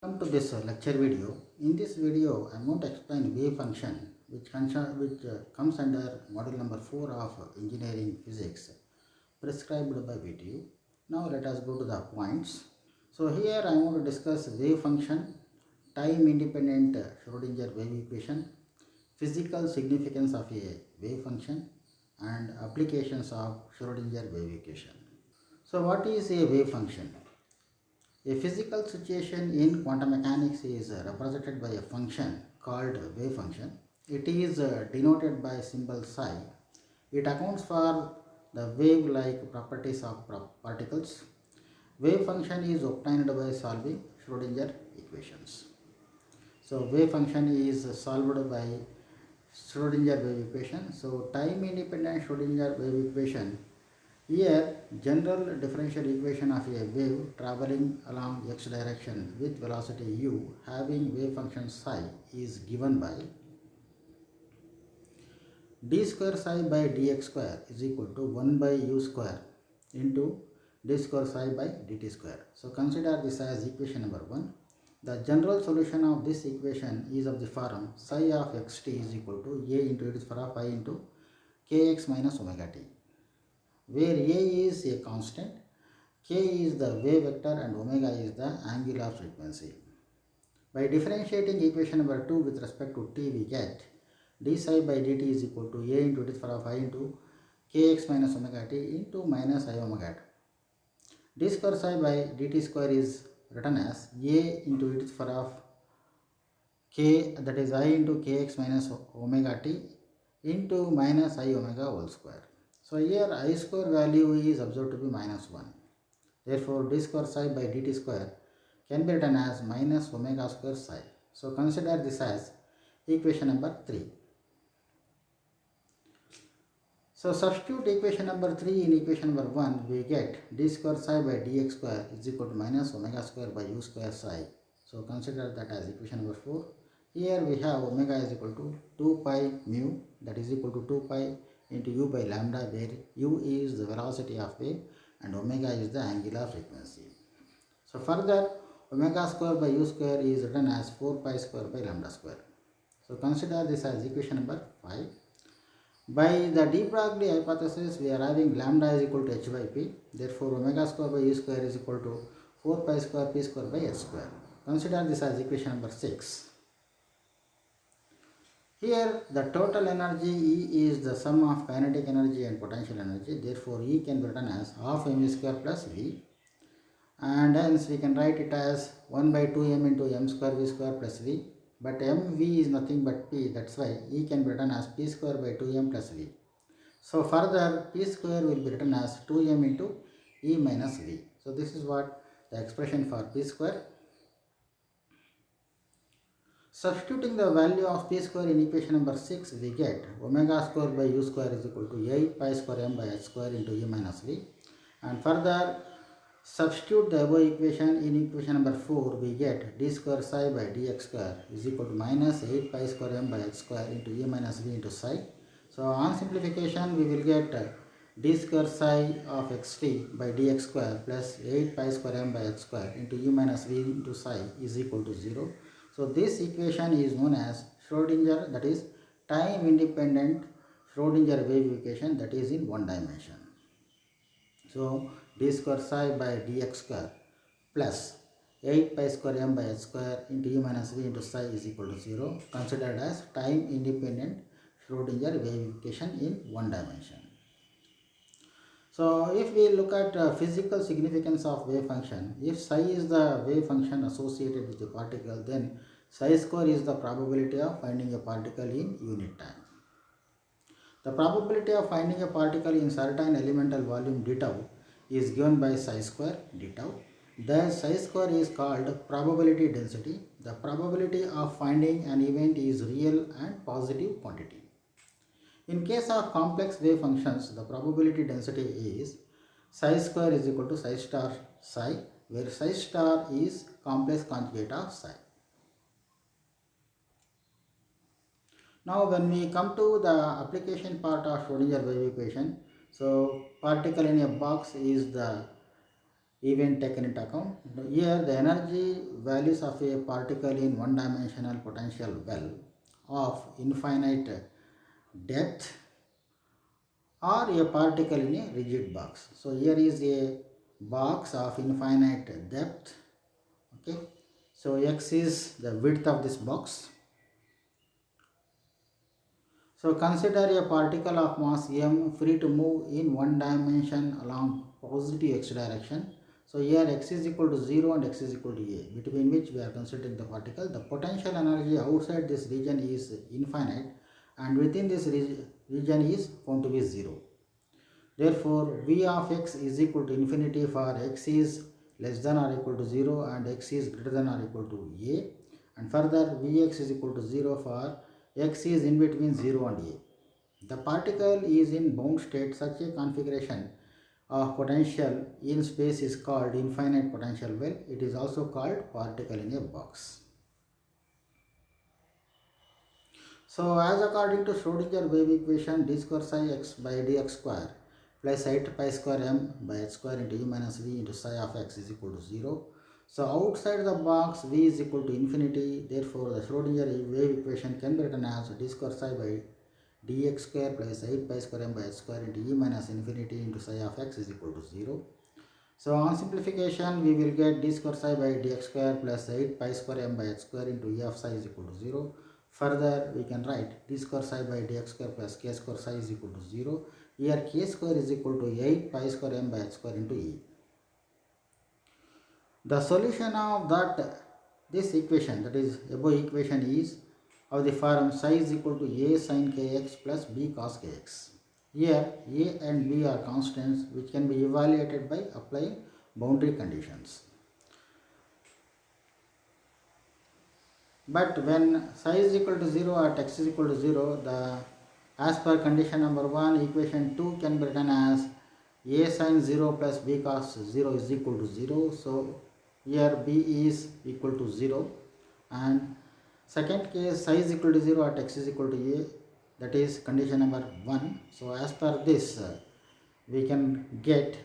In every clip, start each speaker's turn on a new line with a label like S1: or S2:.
S1: Welcome to this lecture video. In this video, I am going to explain wave function which comes under module number 4 of engineering physics prescribed by VTU. Now let us go to the points. So here I want to discuss wave function, time independent Schrodinger wave equation, physical significance of a wave function and applications of Schrodinger wave equation. So what is a wave function? A physical situation in quantum mechanics is represented by a function called wave function. It is denoted by symbol psi. It accounts for the wave-like properties of particles. Wave function is obtained by solving Schrodinger equations. So wave function is solved by Schrodinger wave equation. So time independent Schrodinger wave equation. Here, general differential equation of a wave traveling along x direction with velocity u having wave function psi is given by d square psi by dx square is equal to 1 by u square into d square psi by dt square. So consider this as equation number 1. The general solution of this equation is of the form psi of xt is equal to a into e to the power of I into kx minus omega t, where a is a constant, k is the wave vector and omega is the angular frequency. By differentiating equation number 2 with respect to t, we get d psi by dt is equal to a into e to the power of I into kx minus omega t into minus I omega t. D square psi by dt square is written as a into e to the power of k, that is I into kx minus omega t into minus I omega whole square. So here I square value is observed to be minus 1. Therefore, d square psi by dt square can be written as minus omega square psi. So consider this as equation number 3. So substitute equation number 3 in equation number 1, we get d square psi by dx square is equal to minus omega square by u square psi. So consider that as equation number 4. Here we have omega is equal to 2 pi mu, that is equal to 2 pi into u by lambda, where u is the velocity of wave and omega is the angular frequency. So further, omega square by u square is written as 4 pi square by lambda square. So consider this as equation number 5. By the de Broglie hypothesis, we are having lambda is equal to h by p. Therefore, omega square by u square is equal to 4 pi square p square by h square. Consider this as equation number 6. Here, the total energy E is the sum of kinetic energy and potential energy. Therefore, E can be written as half mv square plus V. And hence, we can write it as 1 by 2m into m square v square plus V. But mv is nothing but P. That's why E can be written as P square by 2m plus V. So, further, P square will be written as 2m into E minus V. So, this is what the expression for P square. Substituting the value of p square in equation number 6, we get omega square by u square is equal to 8 pi square m by h square into e minus v. And further, substitute the above equation in equation number 4, we get d square psi by dx square is equal to minus 8 pi square m by h square into e minus v into psi. So on simplification, we will get d square psi of xt by dx square plus 8 pi square m by h square into e minus v into psi is equal to 0. So this equation is known as Schrodinger, that is time independent Schrodinger wave equation, that is in one dimension. So d square psi by dx square plus 8 pi square m by h square into e minus v into psi is equal to 0, considered as time independent Schrodinger wave equation in one dimension. So if we look at physical significance of wave function, if psi is the wave function associated with a particle, then psi square is the probability of finding a particle in unit time. The probability of finding a particle in certain elemental volume d tau is given by psi square d tau. Thus psi square is called probability density. The probability of finding an event is real and positive quantity. In case of complex wave functions, the probability density is psi square is equal to psi star psi, where psi star is complex conjugate of psi. Now when we come to the application part of Schrodinger wave equation, so particle in a box is the event taken into account. Here the energy values of a particle in one-dimensional potential well of infinite depth or a particle in a rigid box. So here is a box of infinite depth. Okay, so x is the width of this box. So consider a particle of mass m free to move in one dimension along positive x direction. So here x is equal to 0 and x is equal to a, between which we are considering the particle. The potential energy outside this region is infinite and within this region is found to be 0. Therefore, v of x is equal to infinity for x is less than or equal to 0 and x is greater than or equal to a, and further vx is equal to 0 for x is in between 0 and a. The particle is in bound state. Such a configuration of potential in space is called infinite potential well. It is also called particle in a box. So as according to Schrodinger wave equation, d square psi x by dx square plus 8 pi square m by h square into e minus v into psi of x is equal to 0. So outside the box v is equal to infinity. Therefore the Schrodinger wave equation can be written as d square psi by dx square plus 8 pi square m by h square into e minus infinity into psi of x is equal to 0. So on simplification we will get d square psi by dx square plus 8 pi square m by h square into e of psi is equal to 0. Further we can write d square psi by dx square plus k square psi is equal to 0. Here k square is equal to 8 pi square m by h square into e. The solution of this equation, that is above equation, is of the form psi is equal to a sin kx plus b cos kx. Here a and b are constants which can be evaluated by applying boundary conditions. But when psi is equal to 0 or x is equal to 0, as per condition number 1, equation 2 can be written as a sin 0 plus b cos 0 is equal to 0. So here b is equal to 0, and second case psi is equal to 0 at x is equal to a, that is condition number 1. So as per this we can get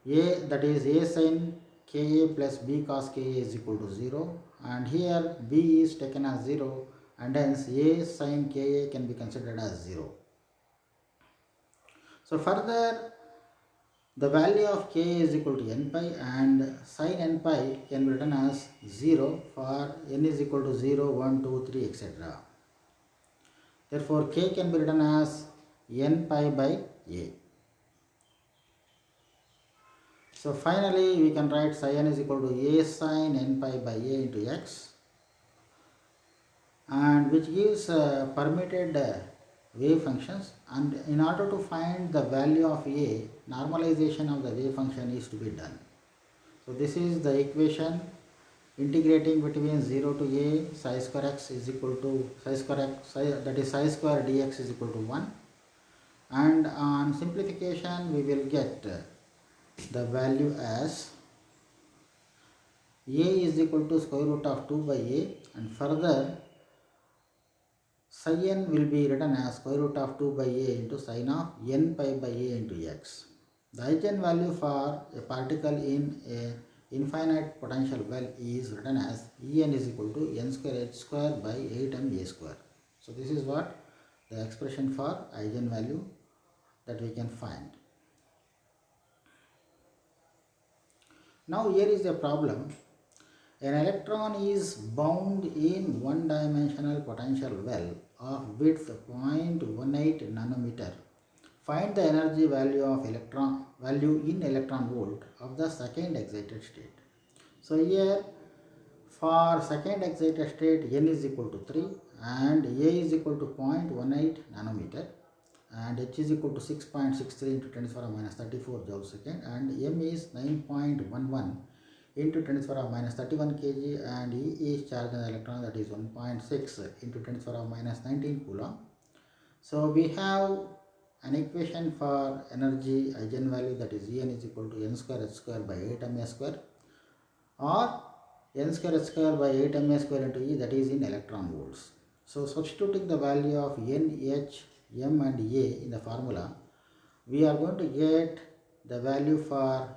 S1: a, that is a sin ka plus b cos ka is equal to 0, and here b is taken as 0 and hence a sin ka can be considered as 0. So further the value of k is equal to n pi and sin n pi can be written as 0 for n is equal to 0, 1, 2, 3, etc. Therefore k can be written as n pi by a. So finally we can write psi n is equal to a sin n pi by a into x, and which gives permitted wave functions, and in order to find the value of a, normalization of the wave function is to be done. So this is the equation integrating between 0 to a psi square x is equal to psi square x, that is psi square dx is equal to 1, and on simplification we will get the value as a is equal to square root of 2 by a, and further psi n will be written as square root of 2 by a into sin of n pi by a into x. The eigenvalue for a particle in a infinite potential well is written as En is equal to n square h square by 8m a square. So this is what the expression for eigenvalue that we can find. Now here is a problem. An electron is bound in one-dimensional potential well of width 0.18 nanometer. Find the energy value of in electron volt of the second excited state. So here for second excited state n is equal to 3 and a is equal to 0.18 nanometer and h is equal to 6.63 into 10 to the power minus 34 joule second, and m is 9.11 into 10 to the power minus 31 kg, and E is charge on the electron, that is 1.6 into 10 to the power minus 19 coulomb. So we have an equation for energy eigenvalue, that is En is equal to n square h square by 8ma square, or n square h square by 8ma square into E, that is in electron volts. So substituting the value of n, h, m and a in the formula, we are going to get the value for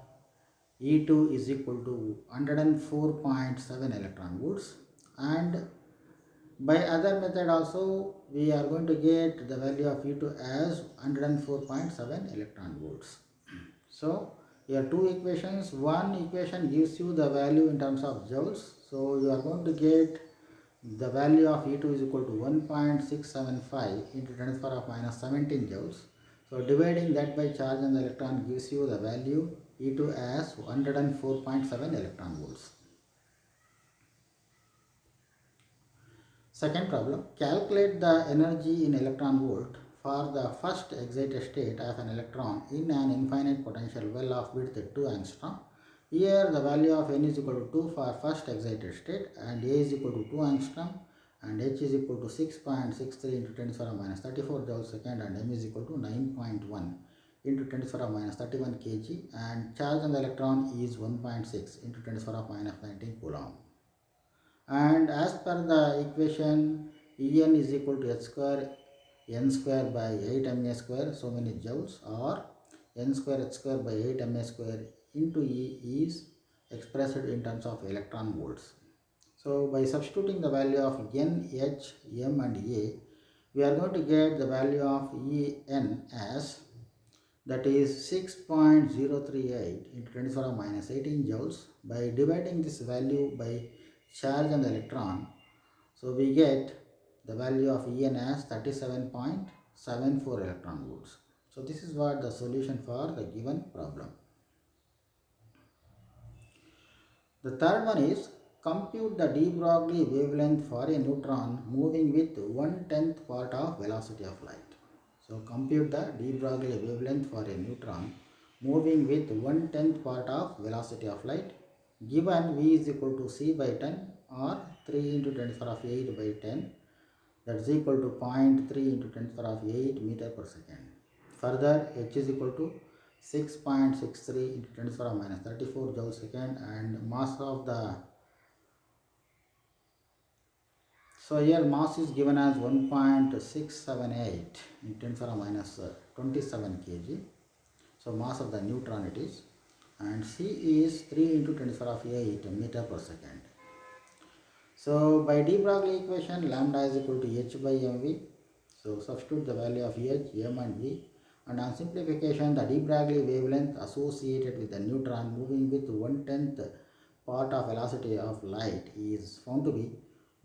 S1: E2 is equal to 104.7 electron volts, and by other method also we are going to get the value of E2 as 104.7 electron volts. So here two equations. One equation gives you the value in terms of joules. So you are going to get the value of E2 is equal to 1.675 into 10 to the power of minus 17 joules. So dividing that by charge on the electron gives you the value E2 as 104.7 electron volts. Second problem, calculate the energy in electron volt for the first excited state of an electron in an infinite potential well of width 2 angstrom. Here the value of n is equal to 2 for first excited state, and A is equal to 2 angstrom, and H is equal to 6.63 into 10 to the power minus 34 joule second, and M is equal to 9.1 into 10 to the power minus 31 kg, and charge on the electron is 1.6 into 10 to the power minus 19 coulomb. And as per the equation, En is equal to h square n square by 8 ma square, so many joules, or n square h square by 8 ma square into E is expressed in terms of electron volts. So by substituting the value of n, h, m and a, we are going to get the value of En as, that is 6.038 into 10 to the power minus 18 joules. By dividing this value by charge on the electron, so we get the value of En as 37.74 electron volts. So this is what the solution for the given problem. The third one is, compute the de Broglie wavelength for a neutron moving with 1/10 part of velocity of light. So compute the de Broglie wavelength for a neutron moving with 1/10 part of velocity of light, given V is equal to C by 10 or 3 into 10 to the power of 8 by 10, that is equal to 0.3 into 10 to the power of 8 meter per second. Further, H is equal to 6.63 into 10 to the power of minus 34 joule second, and mass of the, so here mass is given as 1.678 into 10 to the power of minus 27 kg. So mass of the neutron it is, and C is 3 into 10 to the power of 8 meter per second. So by de Broglie equation, lambda is equal to h by mv. So substitute the value of h, m and v, and on simplification the de Broglie wavelength associated with the neutron moving with 1/10 part of velocity of light is found to be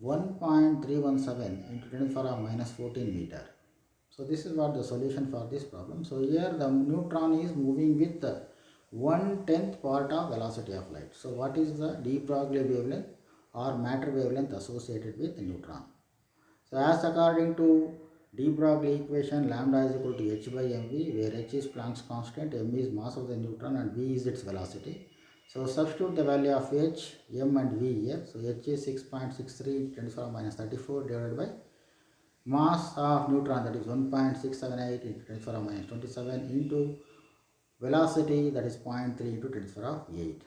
S1: 1.317 into 10 to the power of minus 14 meter. So this is what the solution for this problem. So here the neutron is moving with 1/10 part of velocity of light. So what is the de Broglie wavelength or matter wavelength associated with the neutron? So as according to de Broglie equation, lambda is equal to h by mv, where h is Planck's constant, m is mass of the neutron, and v is its velocity. So substitute the value of h, m and v here. So h is 6.63 10 to the power minus 34 divided by mass of neutron, that is 1.678 into 10 to the power minus 27 into velocity, that is 0.3 into 10 to the power of 8.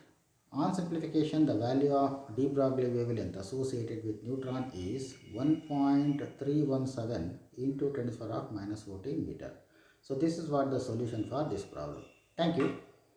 S1: On simplification, the value of de Broglie wavelength associated with neutron is 1.317 into 10 to the power of minus 14 meter. So this is what the solution for this problem. Thank you.